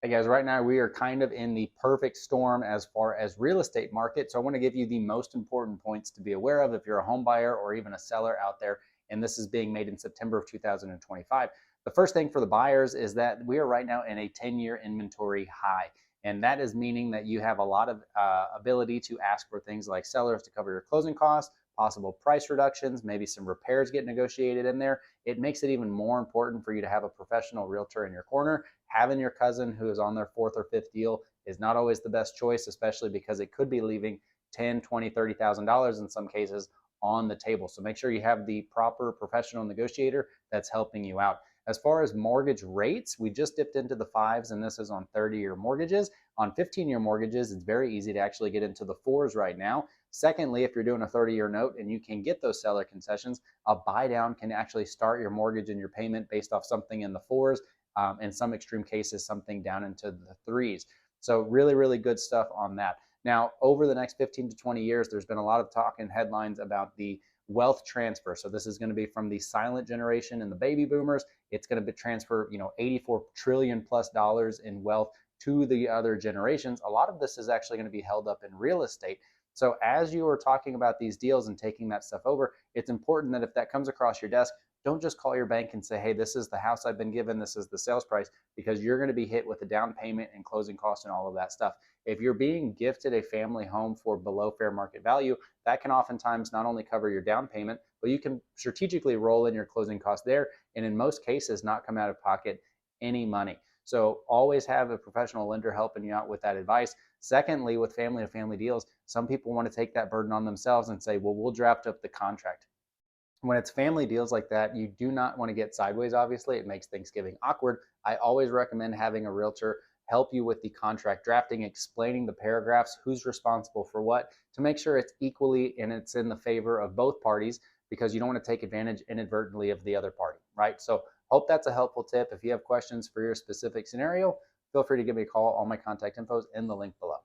Hey guys, right now we are kind of in the perfect storm as far as real estate market. So I want to give you the most important points to be aware of if you're a home buyer or even a seller out there. And this is being made in September of 2025. The first thing for the buyers is that we are right now in a 10-year inventory high. And that is meaning that you have a lot of ability to ask for things like sellers to cover your closing costs, possible price reductions, maybe some repairs get negotiated in there. It makes it even more important for you to have a professional realtor in your corner. Having your cousin who is on their fourth or fifth deal is not always the best choice, especially because it could be leaving 10, 20, $30,000 in some cases on the table. So make sure you have the proper professional negotiator that's helping you out. As far as mortgage rates, we just dipped into the fives, and this is on 30-year mortgages. On 15-year mortgages, it's very easy to actually get into the fours right now. Secondly, if you're doing a 30-year note and you can get those seller concessions, a buy down can actually start your mortgage and your payment based off something in the fours. In some extreme cases, something down into the threes. So really, really good stuff on that. Now, over the next 15 to 20 years, there's been a lot of talk and headlines about the wealth transfer. So this is going to be from the silent generation and the baby boomers. It's going to be transfer, 84 trillion plus dollars in wealth to the other generations. A lot of this is actually going to be held up in real estate. So as you are talking about these deals and taking that stuff over, it's important that if that comes across your desk, don't just call your bank and say, hey, this is the house I've been given, this is the sales price, because you're going to be hit with a down payment and closing costs and all of that stuff. If you're being gifted a family home for below fair market value, that can oftentimes not only cover your down payment, but you can strategically roll in your closing costs there, and in most cases, not come out of pocket any money. So always have a professional lender helping you out with that advice. Secondly, with family to family deals, some people want to take that burden on themselves and say, well, we'll draft up the contract. When it's family deals like that, you do not want to get sideways, obviously. It makes Thanksgiving awkward. I always recommend having a realtor help you with the contract drafting, explaining the paragraphs, who's responsible for what, to make sure it's equally and it's in the favor of both parties, because you don't want to take advantage inadvertently of the other party, right? So hope that's a helpful tip. If you have questions for your specific scenario, feel free to give me a call. All my contact info is in the link below.